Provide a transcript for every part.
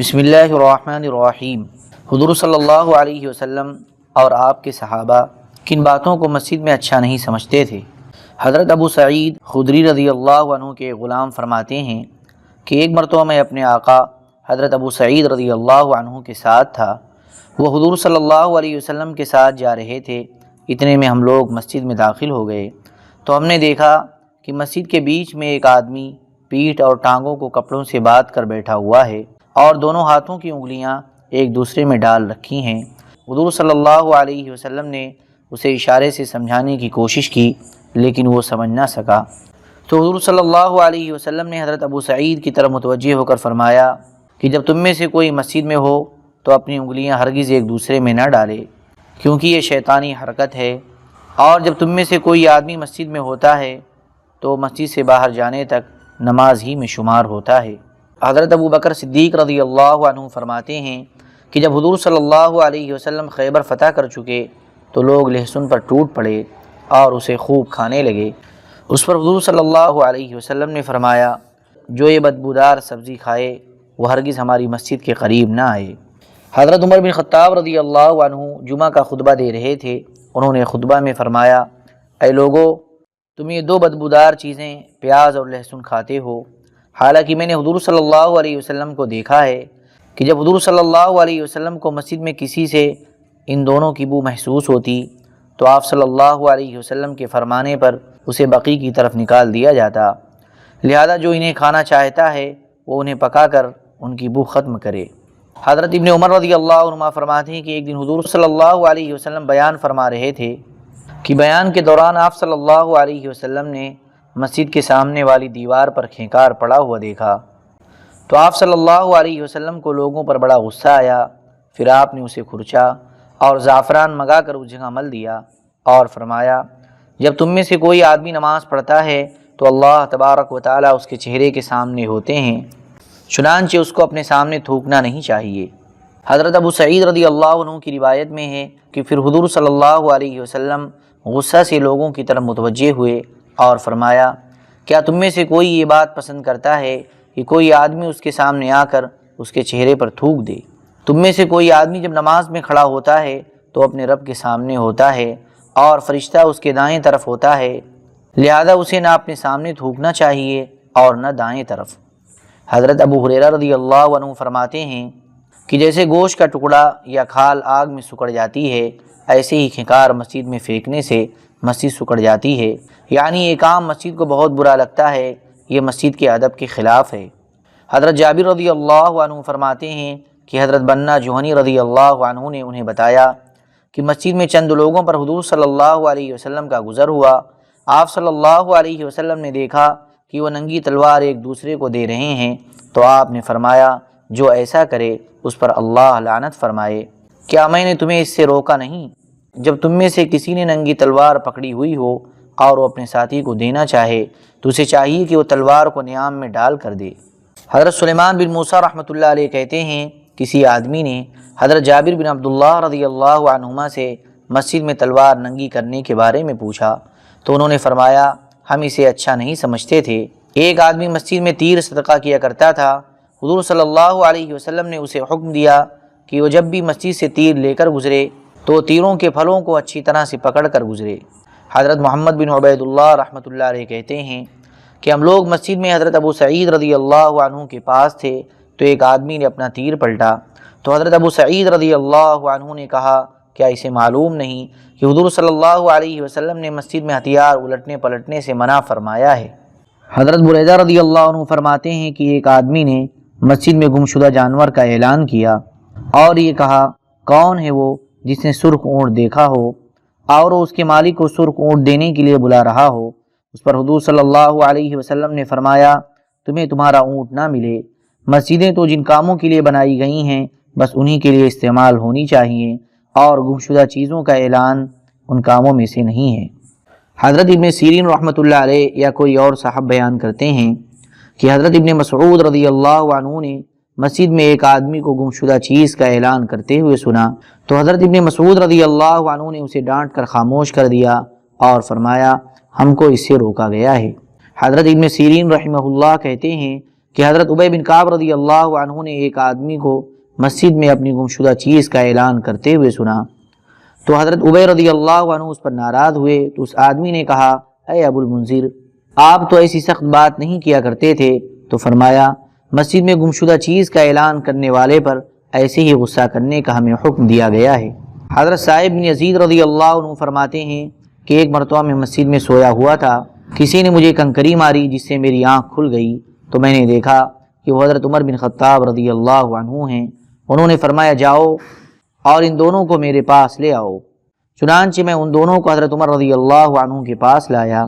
بسم اللہ الرحمن الرحیم۔ حضور صلی اللہ علیہ وسلم اور آپ کے صحابہ کن باتوں کو مسجد میں اچھا نہیں سمجھتے تھے؟ حضرت ابو سعید خدری رضی اللہ عنہ کے غلام فرماتے ہیں کہ ایک مرتبہ میں اپنے آقا حضرت ابو سعید رضی اللہ عنہ کے ساتھ تھا۔ وہ حضور صلی اللہ علیہ وسلم کے ساتھ جا رہے تھے۔ اتنے میں ہم لوگ مسجد میں داخل ہو گئے تو ہم نے دیکھا کہ مسجد کے بیچ میں ایک آدمی پیٹھ اور ٹانگوں کو کپڑوں سے باندھ کر بیٹھا ہوا ہے اور دونوں ہاتھوں کی انگلیاں ایک دوسرے میں ڈال رکھی ہیں۔ حضور صلی اللہ علیہ وسلم نے اسے اشارے سے سمجھانے کی کوشش کی لیکن وہ سمجھ نہ سکا، تو حضور صلی اللہ علیہ وسلم نے حضرت ابو سعید کی طرف متوجہ ہو کر فرمایا کہ جب تم میں سے کوئی مسجد میں ہو تو اپنی انگلیاں ہرگز ایک دوسرے میں نہ ڈالے، کیونکہ یہ شیطانی حرکت ہے، اور جب تم میں سے کوئی آدمی مسجد میں ہوتا ہے تو مسجد سے باہر جانے تک نماز ہی میں شمار ہوتا ہے۔ حضرت ابو بکر صدیق رضی اللہ عنہ فرماتے ہیں کہ جب حضور صلی اللہ علیہ وسلم خیبر فتح کر چکے تو لوگ لہسن پر ٹوٹ پڑے اور اسے خوب کھانے لگے۔ اس پر حضور صلی اللہ علیہ وسلم نے فرمایا، جو یہ بدبودار سبزی کھائے وہ ہرگز ہماری مسجد کے قریب نہ آئے۔ حضرت عمر بن خطاب رضی اللہ عنہ جمعہ کا خطبہ دے رہے تھے۔ انہوں نے خطبہ میں فرمایا، اے لوگو، تم یہ دو بدبودار چیزیں پیاز اور لہسن کھاتے ہو، حالانکہ میں نے حضور صلی اللہ علیہ وسلم کو دیکھا ہے کہ جب حضور صلی اللہ علیہ وسلم کو مسجد میں کسی سے ان دونوں کی بو محسوس ہوتی تو آپ صلی اللہ علیہ وسلم کے فرمانے پر اسے بقیع کی طرف نکال دیا جاتا، لہذا جو انہیں کھانا چاہتا ہے وہ انہیں پکا کر ان کی بو ختم کرے۔ حضرت ابن عمر رضی اللہ عنہ فرماتے ہیں کہ ایک دن حضور صلی اللہ علیہ وسلم بیان فرما رہے تھے کہ بیان کے دوران آپ صلی اللہ علیہ وسلم نے مسجد کے سامنے والی دیوار پر کھینکار پڑا ہوا دیکھا، تو آپ صلی اللہ علیہ وسلم کو لوگوں پر بڑا غصہ آیا۔ پھر آپ نے اسے کھرچا اور زعفران منگا کر اس جگہ مل دیا اور فرمایا، جب تم میں سے کوئی آدمی نماز پڑھتا ہے تو اللہ تبارک و تعالیٰ اس کے چہرے کے سامنے ہوتے ہیں، چنانچہ اس کو اپنے سامنے تھوکنا نہیں چاہیے۔ حضرت ابو سعید رضی اللہ عنہ کی روایت میں ہے کہ پھر حضور صلی اللہ علیہ وسلم غصہ سے لوگوں کی طرف متوجہ ہوئے اور فرمایا، کیا تم میں سے کوئی یہ بات پسند کرتا ہے کہ کوئی آدمی اس کے سامنے آ کر اس کے چہرے پر تھوک دے؟ تم میں سے کوئی آدمی جب نماز میں کھڑا ہوتا ہے تو اپنے رب کے سامنے ہوتا ہے اور فرشتہ اس کے دائیں طرف ہوتا ہے، لہذا اسے نہ اپنے سامنے تھوکنا چاہیے اور نہ دائیں طرف۔ حضرت ابو ہریرہ رضی اللہ عنہ فرماتے ہیں کہ جیسے گوشت کا ٹکڑا یا کھال آگ میں سکڑ جاتی ہے، ایسے ہی کھنکار مسجد میں پھینکنے سے مسجد سکڑ جاتی ہے، یعنی یہ کام مسجد کو بہت برا لگتا ہے، یہ مسجد کے ادب کے خلاف ہے۔ حضرت جابر رضی اللہ عنہ فرماتے ہیں کہ حضرت بنا جوہنی رضی اللہ عنہ نے انہیں بتایا کہ مسجد میں چند لوگوں پر حضور صلی اللہ علیہ وسلم کا گزر ہوا۔ آپ صلی اللہ علیہ وسلم نے دیکھا کہ وہ ننگی تلوار ایک دوسرے کو دے رہے ہیں، تو آپ نے فرمایا، جو ایسا کرے اس پر اللہ لعنت فرمائے۔ کیا میں نے تمہیں اس سے روکا نہیں؟ جب تم میں سے کسی نے ننگی تلوار پکڑی ہوئی ہو اور وہ اپنے ساتھی کو دینا چاہے تو اسے چاہیے کہ وہ تلوار کو نیام میں ڈال کر دے۔ حضرت سلیمان بن موسیٰ رحمۃ اللہ علیہ کہتے ہیں، کسی آدمی نے حضرت جابر بن عبداللہ رضی اللہ عنہما سے مسجد میں تلوار ننگی کرنے کے بارے میں پوچھا تو انہوں نے فرمایا، ہم اسے اچھا نہیں سمجھتے تھے۔ ایک آدمی مسجد میں تیر صدقہ کیا کرتا تھا۔ حضور صلی اللہ علیہ وسلم نے اسے حکم دیا کہ وہ جب بھی مسجد سے تیر لے کر گزرے تو تیروں کے پھلوں کو اچھی طرح سے پکڑ کر گزرے۔ حضرت محمد بن عبید اللہ رحمۃ اللہ علیہ کہتے ہیں کہ ہم لوگ مسجد میں حضرت ابو سعید رضی اللہ عنہ کے پاس تھے تو ایک آدمی نے اپنا تیر پلٹا، تو حضرت ابو سعید رضی اللہ عنہ نے کہا، کیا اسے معلوم نہیں کہ حضور صلی اللہ علیہ وسلم نے مسجد میں ہتھیار الٹنے پلٹنے سے منع فرمایا ہے؟ حضرت بریدہ رضی اللہ عنہ فرماتے ہیں کہ ایک آدمی نے مسجد میں گمشدہ جانور کا اعلان کیا اور یہ کہا، کون ہے وہ جس نے سرخ اونٹ دیکھا ہو اور وہ اس کے مالک کو سرخ اونٹ دینے کے لیے بلا رہا ہو؟ اس پر حضور صلی اللہ علیہ وسلم نے فرمایا، تمہیں تمہارا اونٹ نہ ملے۔ مسجدیں تو جن کاموں کے لیے بنائی گئی ہیں بس انہی کے لیے استعمال ہونی چاہیے، اور گمشدہ چیزوں کا اعلان ان کاموں میں سے نہیں ہے۔ حضرت ابن سیرین رحمۃ اللہ علیہ یا کوئی اور صاحب بیان کرتے ہیں کہ حضرت ابن مسعود رضی اللہ عنہ نے مسجد میں ایک آدمی کو گمشدہ چیز کا اعلان کرتے ہوئے سنا تو حضرت ابن مسعود رضی اللہ عنہ نے اسے ڈانٹ کر خاموش کر دیا اور فرمایا، ہم کو اس سے روکا گیا ہے۔ حضرت ابن سیرین رحمہ اللہ کہتے ہیں کہ حضرت ابی بن کعب رضی اللہ عنہ نے ایک آدمی کو مسجد میں اپنی گمشدہ چیز کا اعلان کرتے ہوئے سنا، تو حضرت ابی رضی اللہ عنہ اس پر ناراض ہوئے۔ تو اس آدمی نے کہا، اے ابو المنذر، آپ تو ایسی سخت بات نہیں کیا کرتے تھے۔ تو فرمایا، مسجد میں گمشدہ چیز کا اعلان کرنے والے پر ایسے ہی غصہ کرنے کا ہمیں حکم دیا گیا ہے۔ حضرت صاحب بن یزید رضی اللہ عنہ فرماتے ہیں کہ ایک مرتبہ میں مسجد میں سویا ہوا تھا، کسی نے مجھے کنکری ماری جس سے میری آنکھ کھل گئی، تو میں نے دیکھا کہ وہ حضرت عمر بن خطاب رضی اللہ عنہ ہیں۔ انہوں نے فرمایا، جاؤ اور ان دونوں کو میرے پاس لے آؤ۔ چنانچہ میں ان دونوں کو حضرت عمر رضی اللہ عنہ کے پاس لایا۔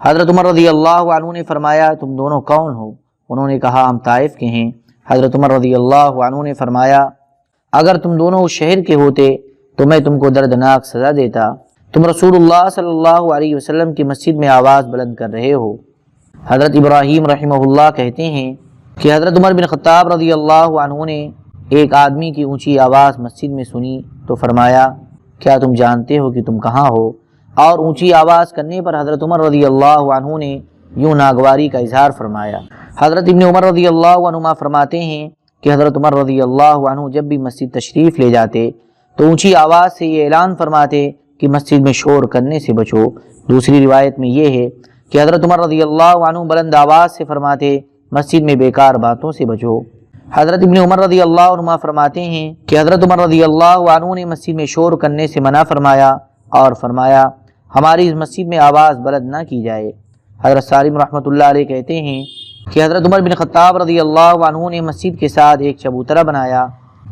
حضرت عمر رضی اللہ عنہ نے فرمایا، تم دونوں کون ہو؟ انہوں نے کہا، ہم طائف کے ہیں۔ حضرت عمر رضی اللہ عنہ نے فرمایا، اگر تم دونوں اس شہر کے ہوتے تو میں تم کو دردناک سزا دیتا۔ تم رسول اللہ صلی اللہ علیہ وسلم کی مسجد میں آواز بلند کر رہے ہو۔ حضرت ابراہیم رحمہ اللہ کہتے ہیں کہ حضرت عمر بن خطاب رضی اللہ عنہ نے ایک آدمی کی اونچی آواز مسجد میں سنی تو فرمایا، کیا تم جانتے ہو کہ تم کہاں ہو؟ اور اونچی آواز کرنے پر حضرت عمر رضی اللہ عنہ نے یوں ناگواری کا اظہار فرمایا۔ حضرت ابن عمر رضی اللہ عنہما فرماتے ہیں کہ حضرت عمر رضی اللہ عنہ جب بھی مسجد تشریف لے جاتے تو اونچی آواز سے یہ اعلان فرماتے کہ مسجد میں شور کرنے سے بچو۔ دوسری روایت میں یہ ہے کہ حضرت عمر رضی اللہ عنہ بلند آواز سے فرماتے، مسجد میں بیکار باتوں سے بچو۔ حضرت ابن عمر رضی اللہ عنہ فرماتے ہیں کہ حضرت عمر رضی اللہ عنہ نے مسجد میں شور کرنے سے منع فرمایا اور فرمایا، ہماری اس مسجد میں آواز بلند نہ کی جائے۔ حضرت سالم رحمۃ اللہ علیہ کہتے ہیں کہ حضرت عمر بن خطاب رضی اللہ عنہ نے مسجد کے ساتھ ایک چبوترا بنایا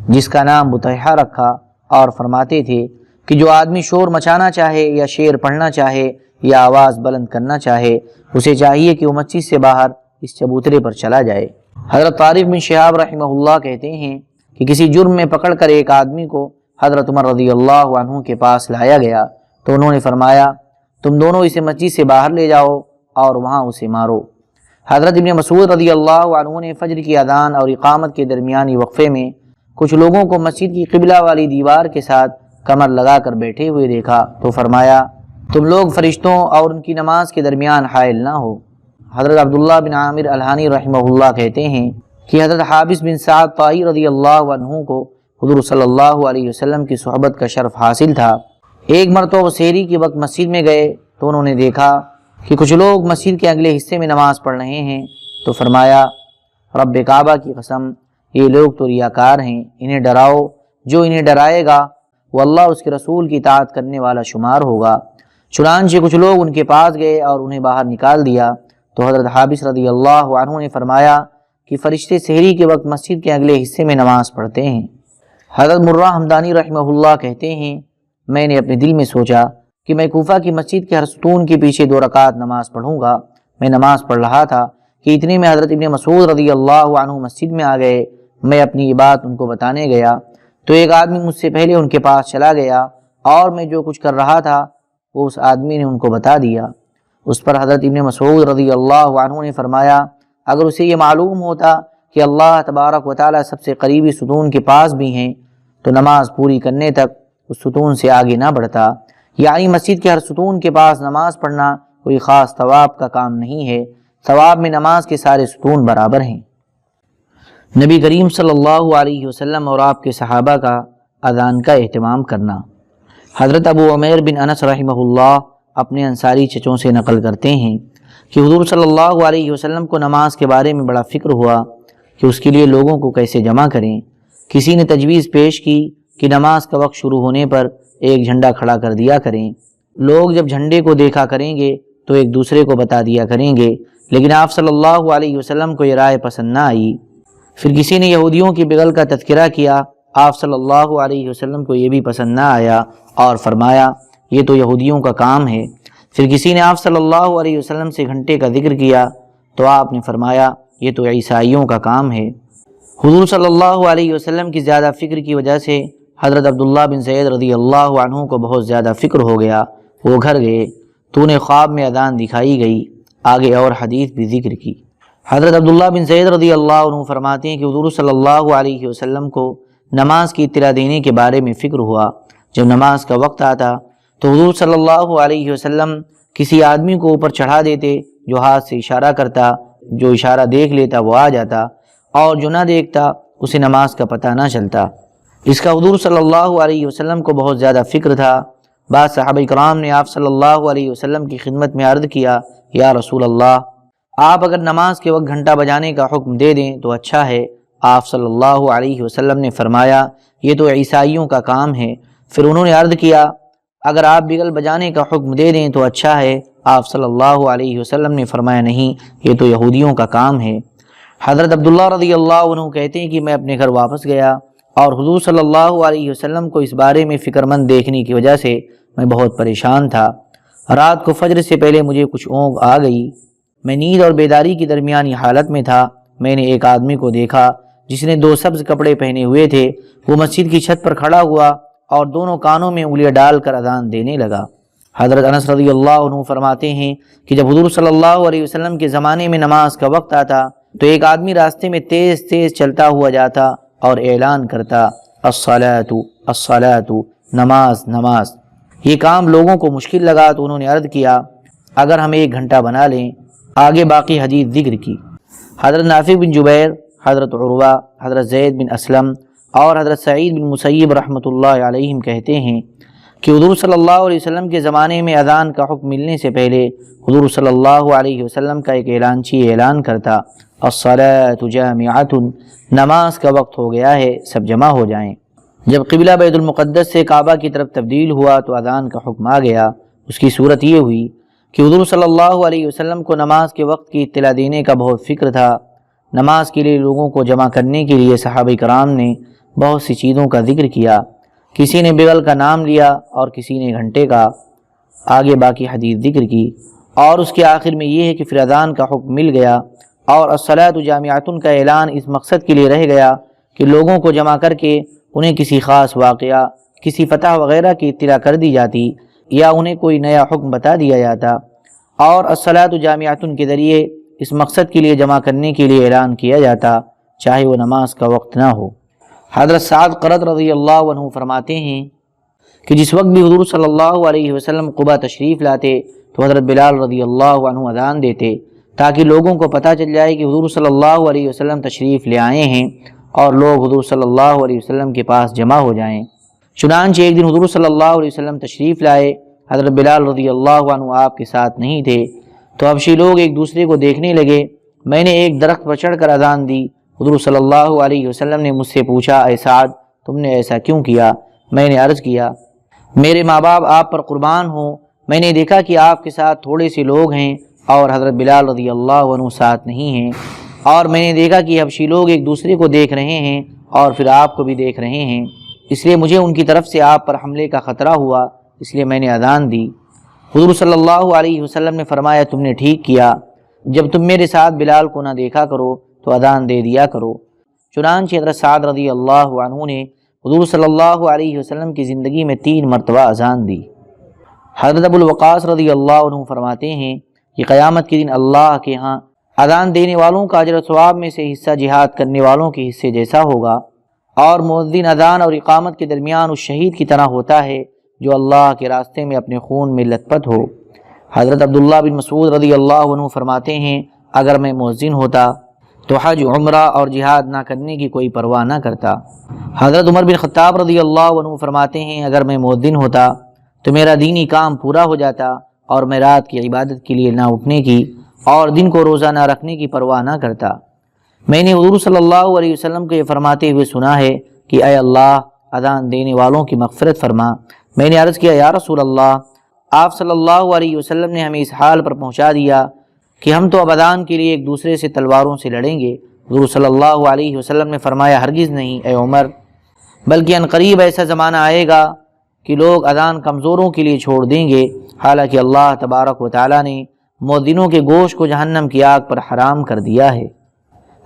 جس کا نام بطیحہ رکھا، اور فرماتے تھے کہ جو آدمی شور مچانا چاہے یا شعر پڑھنا چاہے یا آواز بلند کرنا چاہے، اسے چاہیے کہ وہ مسجد سے باہر اس چبوترے پر چلا جائے۔ حضرت طارق بن شہاب رحمہ اللہ کہتے ہیں کہ کسی جرم میں پکڑ کر ایک آدمی کو حضرت عمر رضی اللہ عنہ کے پاس لایا گیا تو انہوں نے فرمایا، تم دونوں اسے مسجد سے باہر لے جاؤ اور وہاں اسے مارو۔ حضرت ابن مسعود رضی اللہ عنہ نے فجر کی اذان اور اقامت کے درمیانی وقفے میں کچھ لوگوں کو مسجد کی قبلہ والی دیوار کے ساتھ کمر لگا کر بیٹھے ہوئے دیکھا تو فرمایا، تم لوگ فرشتوں اور ان کی نماز کے درمیان حائل نہ ہو۔ حضرت عبداللہ بن عامر الہانی رحمہ اللہ کہتے ہیں کہ حضرت حابس بن سعد طائی رضی اللہ عنہ کو حضور صلی اللہ علیہ وسلم کی صحبت کا شرف حاصل تھا۔ ایک مرتبہ وہ سحری کے وقت مسجد میں گئے تو انہوں نے دیکھا کہ کچھ لوگ مسجد کے اگلے حصے میں نماز پڑھ رہے ہیں، تو فرمایا، رب کعبہ کی قسم، یہ لوگ تو ریاکار ہیں، انہیں ڈراؤ، جو انہیں ڈرائے گا وہ اللہ اس کے رسول کی اطاعت کرنے والا شمار ہوگا۔ چنانچہ کچھ لوگ ان کے پاس گئے اور انہیں باہر نکال دیا تو حضرت حابس رضی اللہ عنہ نے فرمایا کہ فرشتے سحری کے وقت مسجد کے اگلے حصے میں نماز پڑھتے ہیں۔ حضرت مرہ ہمدانی رحمہ اللہ کہتے ہیں، میں نے اپنے دل میں سوچا کہ میں کوفہ کی مسجد کے ہر ستون کے پیچھے 2 رکعت نماز پڑھوں گا۔ میں نماز پڑھ رہا تھا کہ اتنے میں حضرت ابن مسعود رضی اللہ عنہ مسجد میں آ گئے۔ میں اپنی یہ بات ان کو بتانے گیا تو ایک آدمی مجھ سے پہلے ان کے پاس چلا گیا اور میں جو کچھ کر رہا تھا وہ اس آدمی نے ان کو بتا دیا۔ اس پر حضرت ابن مسعود رضی اللہ عنہ نے فرمایا، اگر اسے یہ معلوم ہوتا کہ اللہ تبارک و تعالی سب سے قریبی ستون کے پاس بھی ہیں تو نماز پوری کرنے تک اس ستون سے آگے نہ بڑھتا۔ یعنی مسجد کے ہر ستون کے پاس نماز پڑھنا کوئی خاص ثواب کا کام نہیں ہے، ثواب میں نماز کے سارے ستون برابر ہیں۔ نبی کریم صلی اللہ علیہ وسلم اور آپ کے صحابہ کا اذان کا اہتمام کرنا۔ حضرت ابو عمیر بن انس رحمہ اللہ اپنے انصاری چچوں سے نقل کرتے ہیں کہ حضور صلی اللہ علیہ وسلم کو نماز کے بارے میں بڑا فکر ہوا کہ اس کے لیے لوگوں کو کیسے جمع کریں۔ کسی نے تجویز پیش کی کہ نماز کا وقت شروع ہونے پر ایک جھنڈا کھڑا کر دیا کریں، لوگ جب جھنڈے کو دیکھا کریں گے تو ایک دوسرے کو بتا دیا کریں گے، لیکن آپ صلی اللہ علیہ وسلم کو یہ رائے پسند نہ آئی۔ پھر کسی نے یہودیوں کی بغل کا تذکرہ کیا، آپ صلی اللہ علیہ وسلم کو یہ بھی پسند نہ آیا اور فرمایا یہ تو یہودیوں کا کام ہے۔ پھر کسی نے آپ صلی اللہ علیہ وسلم سے گھنٹے کا ذکر کیا تو آپ نے فرمایا یہ تو عیسائیوں کا کام ہے۔ حضور صلی اللہ علیہ وسلم کی زیادہ فکر کی وجہ سے حضرت عبداللہ بن زید رضی اللہ عنہ کو بہت زیادہ فکر ہو گیا۔ وہ گھر گئے تو انہیں خواب میں اذان دکھائی گئی، آگے اور حدیث بھی ذکر کی۔ حضرت عبداللہ بن زید رضی اللہ عنہ فرماتے ہیں کہ حضور صلی اللہ علیہ وسلم کو نماز کی اطلاع دینے کے بارے میں فکر ہوا۔ جب نماز کا وقت آتا تو حضور صلی اللہ علیہ وسلم کسی آدمی کو اوپر چڑھا دیتے جو ہاتھ سے اشارہ کرتا جو اشارہ دیکھ لیتا وہ آ جاتا، اور جو نہ دیکھتا اسے نماز کا پتہ نہ چلتا۔ اس کا حضور صلی اللہ علیہ وسلم کو بہت زیادہ فکر تھا۔ بعض صحابہ کرام نے آپ صلی اللہ علیہ وسلم کی خدمت میں عرض کیا، یا رسول اللہ، آپ اگر نماز کے وقت گھنٹہ بجانے کا حکم دے دیں تو اچھا ہے۔ آپ صلی اللہ علیہ وسلم نے فرمایا، یہ تو عیسائیوں کا کام ہے۔ پھر انہوں نے عرض کیا، اگر آپ بگل بجانے کا حکم دے دیں تو اچھا ہے۔ آپ صلی اللہ علیہ وسلم نے فرمایا، نہیں، یہ تو یہودیوں کا کام ہے۔ حضرت عبداللہ رضی اللہ عنہ کہتے ہیں کہ میں اپنے گھر واپس گیا اور حضور صلی اللہ علیہ وسلم کو اس بارے میں فکرمند دیکھنے کی وجہ سے میں بہت پریشان تھا۔ رات کو فجر سے پہلے مجھے کچھ اونگ آ گئی۔ میں نیند اور بیداری کی درمیانی حالت میں تھا۔ میں نے ایک آدمی کو دیکھا جس نے 2 سبز کپڑے پہنے ہوئے تھے۔ وہ مسجد کی چھت پر کھڑا ہوا اور دونوں کانوں میں انگلیاں ڈال کر اذان دینے لگا۔ حضرت انس رضی اللہ عنہ فرماتے ہیں کہ جب حضور صلی اللہ علیہ وسلم کے زمانے میں نماز کا وقت آتا تو ایک آدمی راستے میں تیز تیز چلتا ہوا جاتا اور اعلان کرتا، الصلاۃ الصلاۃ، نماز نماز۔ یہ کام لوگوں کو مشکل لگا تو انہوں نے عرض کیا، اگر ہم 1 گھنٹہ بنا لیں۔ آگے باقی حدیث ذکر کی۔ حضرت نافع بن جبیر، حضرت عروہ، حضرت زید بن اسلم اور حضرت سعید بن مسیب رحمۃ اللہ علیہم کہتے ہیں کہ حضور صلی اللہ علیہ وسلم کے زمانے میں اذان کا حکم ملنے سے پہلے حضور صلی اللہ علیہ وسلم کا ایک اعلانچی اعلان کرتا، الصلاۃ جامعۃ، نماز کا وقت ہو گیا ہے، سب جمع ہو جائیں۔ جب قبلہ بیت المقدس سے کعبہ کی طرف تبدیل ہوا تو اذان کا حکم آ گیا۔ اس کی صورت یہ ہوئی کہ حضور صلی اللہ علیہ وسلم کو نماز کے وقت کی اطلاع دینے کا بہت فکر تھا۔ نماز کے لیے لوگوں کو جمع کرنے کے لیے صحابہ کرام نے بہت سی چیزوں کا ذکر کیا۔ کسی نے بغل کا نام لیا اور کسی نے گھنٹے کا۔ آگے باقی حدیث ذکر کی، اور اس کے آخر میں یہ ہے کہ پھر اذان کا حکم مل گیا اور الصلاۃ جامعۃ کا اعلان اس مقصد کے لیے رہ گیا کہ لوگوں کو جمع کر کے انہیں کسی خاص واقعہ، کسی فتح وغیرہ کی اطلاع کر دی جاتی یا انہیں کوئی نیا حکم بتا دیا جاتا، اور الصلاۃ جامعۃ کے ذریعے اس مقصد کے لیے جمع کرنے کے لیے اعلان کیا جاتا، چاہے وہ نماز کا وقت نہ ہو۔ حضرت سعد قرۃ رضی اللہ عنہ فرماتے ہیں کہ جس وقت بھی حضور صلی اللہ علیہ وسلم قباء تشریف لاتے تو حضرت بلال رضی اللہ عنہ اذان دیتے تاکہ لوگوں کو پتہ چل جائے کہ حضور صلی اللہ علیہ وسلم تشریف لے آئے ہیں اور لوگ حضور صلی اللہ علیہ وسلم کے پاس جمع ہو جائیں۔ چنانچہ ایک دن حضور صلی اللہ علیہ وسلم تشریف لائے۔ حضرت بلال رضی اللہ عنہ آپ کے ساتھ نہیں تھے تو حبشی لوگ ایک دوسرے کو دیکھنے لگے۔ میں نے ایک درخت پر چڑھ کر اذان دی۔ حضور صلی اللہ علیہ وسلم نے مجھ سے پوچھا، اے سعد، تم نے ایسا کیوں کیا؟ میں نے عرض کیا، میرے ماں باپ آپ پر قربان ہوں، میں نے دیکھا کہ آپ کے ساتھ تھوڑے سے لوگ ہیں اور حضرت بلال رضی اللہ عنہ ساتھ نہیں ہیں، اور میں نے دیکھا کہ حبشی لوگ ایک دوسرے کو دیکھ رہے ہیں اور پھر آپ کو بھی دیکھ رہے ہیں، اس لیے مجھے ان کی طرف سے آپ پر حملے کا خطرہ ہوا، اس لیے میں نے اذان دی۔ حضور صلی اللہ علیہ وسلم نے فرمایا، تم نے ٹھیک کیا، جب تم میرے ساتھ بلال کو نہ دیکھا کرو تو اذان دے دیا کرو۔ چنانچہ حضرت سعد رضی اللہ عنہ نے حضور صلی اللہ علیہ وسلم کی زندگی میں 3 مرتبہ اذان دی۔ حضرت ابو الوقاص رضی اللہ عنہ فرماتے ہیں کہ قیامت کے دن اللہ کے ہاں اذان دینے والوں کا اجر و ثواب میں سے حصہ جہاد کرنے والوں کے حصے جیسا ہوگا، اور مؤذن اذان اور اقامت کے درمیان اس شہید کی طرح ہوتا ہے جو اللہ کے راستے میں اپنے خون میں لت پت ہو۔ حضرت عبداللہ بن مسعود رضی اللہ عنہ فرماتے ہیں، اگر میں مؤذن ہوتا تو حج، عمرہ اور جہاد نہ کرنے کی کوئی پرواہ نہ کرتا۔ حضرت عمر بن خطاب رضی اللہ عنہ فرماتے ہیں، اگر میں مؤذن ہوتا تو میرا دینی کام پورا ہو جاتا اور میں رات کی عبادت کے لیے نہ اٹھنے کی اور دن کو روزہ نہ رکھنے کی پرواہ نہ کرتا۔ میں نے حضور صلی اللہ علیہ وسلم کو یہ فرماتے ہوئے سنا ہے کہ اے اللہ، اذان دینے والوں کی مغفرت فرما۔ میں نے عرض کیا، یا رسول اللہ، آپ صلی اللہ علیہ وسلم نے ہمیں اس حال پر پہنچا دیا کہ ہم تو اب اذان کے لیے ایک دوسرے سے تلواروں سے لڑیں گے۔ حضور صلی اللہ علیہ وسلم نے فرمایا، ہرگز نہیں اے عمر، بلکہ عنقریب ایسا زمانہ آئے گا کہ لوگ اذان کمزوروں کے لیے چھوڑ دیں گے، حالانکہ اللہ تبارک و تعالیٰ نے مؤذنوں کے گوشت کو جہنم کی آگ پر حرام کر دیا ہے۔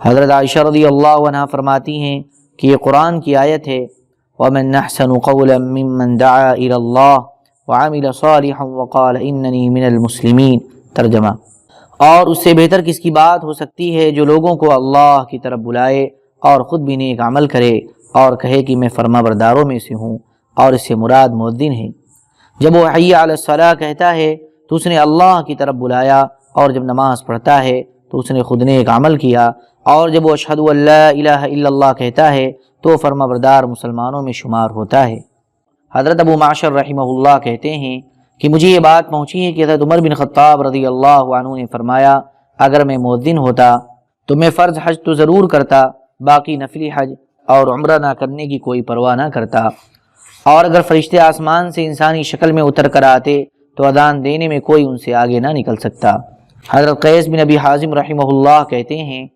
حضرت عائشہ رضی اللہ عنہا فرماتی ہیں کہ یہ قرآن کی آیت ہے، وَمَنْ أَحْسَنُ قَوْلًا مِّمَّنْ دَعَا إِلَى اللَّهِ وَعَمِلَ صَالِحًا وَقَالَ إِنَّنِي مِنَ الْمُسْلِمِينَ۔ ترجمہ، اور اس سے بہتر کس کی بات ہو سکتی ہے جو لوگوں کو اللہ کی طرف بلائے اور خود بھی نیک عمل کرے اور کہے کہ میں فرما برداروں میں سے ہوں، اور اس سے مراد مؤذن ہے۔ جب وہ حی علی الصلاۃ کہتا ہے تو اس نے اللہ کی طرف بلایا، اور جب نماز پڑھتا ہے تو اس نے خود نے ایک عمل کیا، اور جب وہ اشہد ان لا الہ الا اللہ کہتا ہے تو فرمانبردار مسلمانوں میں شمار ہوتا ہے۔ حضرت ابو معشر رحمہ اللہ کہتے ہیں کہ مجھے یہ بات پہنچی ہے کہ حضرت عمر بن خطاب رضی اللہ عنہ نے فرمایا، اگر میں مؤذن ہوتا تو میں فرض حج تو ضرور کرتا، باقی نفلی حج اور عمرہ نہ کرنے کی کوئی پرواہ نہ کرتا، اور اگر فرشتے آسمان سے انسانی شکل میں اتر کر آتے تو اذان دینے میں کوئی ان سے آگے نہ نکل سکتا۔ حضرت قیس بن ابی حازم رحمہ اللہ کہتے ہیں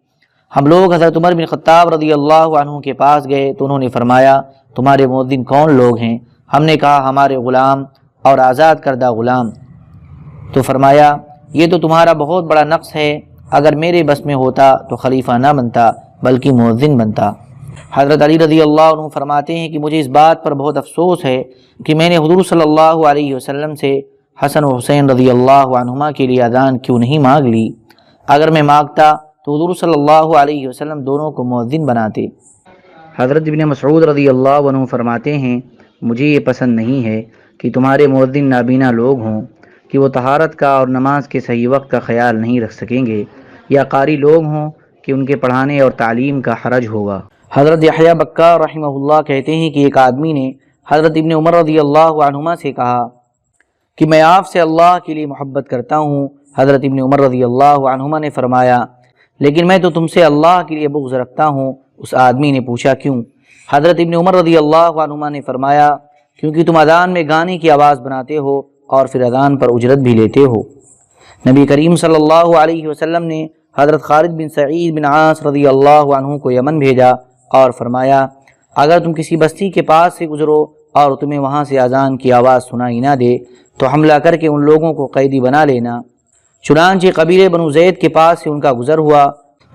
ہم لوگ حضرت عمر بن خطاب رضی اللہ عنہ کے پاس گئے تو انہوں نے فرمایا تمہارے مؤذن کون لوگ ہیں؟ ہم نے کہا ہمارے غلام اور آزاد کردہ غلام۔ تو فرمایا یہ تو تمہارا بہت بڑا نقص ہے، اگر میرے بس میں ہوتا تو خلیفہ نہ بنتا بلکہ مؤذن بنتا۔ حضرت علی رضی اللہ عنہ فرماتے ہیں کہ مجھے اس بات پر بہت افسوس ہے کہ میں نے حضور صلی اللہ علیہ وسلم سے حسن و حسین رضی اللہ عنہما کے لیے اذان کیوں نہیں مانگ لی، اگر میں مانگتا تو حضور صلی اللہ علیہ وسلم دونوں کو مؤذن بناتے۔ حضرت ابن مسعود رضی اللہ عنہ فرماتے ہیں مجھے یہ پسند نہیں ہے کہ تمہارے مؤذن نابینا لوگ ہوں کہ وہ طہارت کا اور نماز کے صحیح وقت کا خیال نہیں رکھ سکیں گے، یا قاری لوگ ہوں کہ ان کے پڑھانے اور تعلیم کا حرج ہوگا۔ حضرت یحییٰ بکار رحمہ اللہ کہتے ہیں کہ ایک آدمی نے حضرت ابن عمر رضی اللہ عنہما سے کہا کہ میں آپ سے اللہ کے لیے محبت کرتا ہوں۔ حضرت ابن عمر رضی اللہ عنہما نے فرمایا لیکن میں تو تم سے اللہ کے لیے بغض رکھتا ہوں۔ اس آدمی نے پوچھا کیوں؟ حضرت ابن عمر رضی اللہ عنہما نے فرمایا کیونکہ تم اذان میں گانے کی آواز بناتے ہو اور پھر اذان پر اجرت بھی لیتے ہو۔ نبی کریم صلی اللہ علیہ وسلم نے حضرت خالد بن سعید بن عاص رضی اللہ عنہ کو یمن بھیجا اور فرمایا اگر تم کسی بستی کے پاس سے گزرو اور تمہیں وہاں سے اذان کی آواز سنائی نہ دے تو حملہ کر کے ان لوگوں کو قیدی بنا لینا۔ چنانچہ قبیلے بنو زید کے پاس سے ان کا گزر ہوا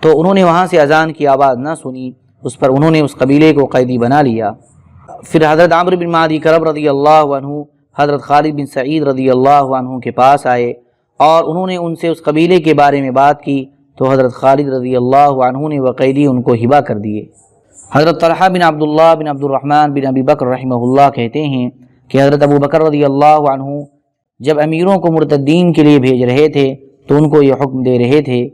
تو انہوں نے وہاں سے اذان کی آواز نہ سنی، اس پر انہوں نے اس قبیلے کو قیدی بنا لیا۔ پھر حضرت عمرو بن معدی کرب رضی اللہ عنہ حضرت خالد بن سعید رضی اللہ عنہ کے پاس آئے اور انہوں نے ان سے اس قبیلے کے بارے میں بات کی تو حضرت خالد رضی اللہ عنہ نے وہ قیدی ان کو ہبہ کر دیے۔ حضرت طلحہ بن عبداللہ بن عبد الرحمن بن ابی بکر رحمہ اللہ کہتے ہیں کہ حضرت ابو بکر رضی اللہ عنہ جب امیروں کو مرتدین کے لیے بھیج رہے تھے تو ان کو یہ حکم دے رہے تھے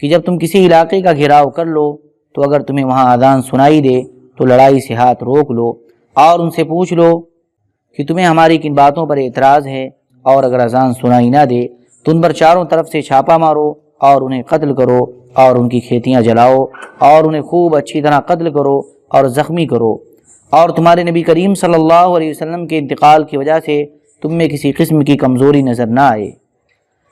کہ جب تم کسی علاقے کا گھیراؤ کر لو تو اگر تمہیں وہاں اذان سنائی دے تو لڑائی سے ہاتھ روک لو اور ان سے پوچھ لو کہ تمہیں ہماری کن باتوں پر اعتراض ہے، اور اگر اذان سنائی نہ دے تو ان پر چاروں طرف سے چھاپا مارو اور انہیں قتل کرو اور ان کی کھیتیاں جلاؤ اور انہیں خوب اچھی طرح قتل کرو اور زخمی کرو، اور تمہارے نبی کریم صلی اللہ علیہ وسلم کے انتقال کی وجہ سے تم میں کسی قسم کی کمزوری نظر نہ آئے۔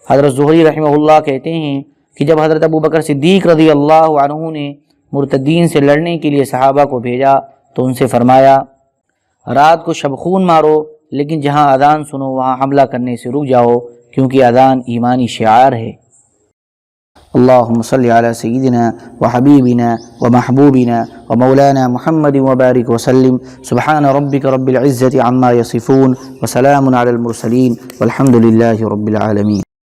حضرت زہری رحمہ اللہ کہتے ہیں کہ جب حضرت ابو بکر صدیق رضی اللہ عنہ نے مرتدین سے لڑنے کے لیے صحابہ کو بھیجا تو ان سے فرمایا رات کو شب خون مارو، لیکن جہاں اذان سنو وہاں حملہ کرنے سے رک جاؤ، کیونکہ اذان ایمانی شعار ہے۔ اللہم صلی علی سیدنا وحبیبنا ومحبوبنا ومولانا محمد وبارک وسلم۔ سبحان ربک رب العزة عما یصفون وسلام علی المرسلین والحمد للہ رب العالمین۔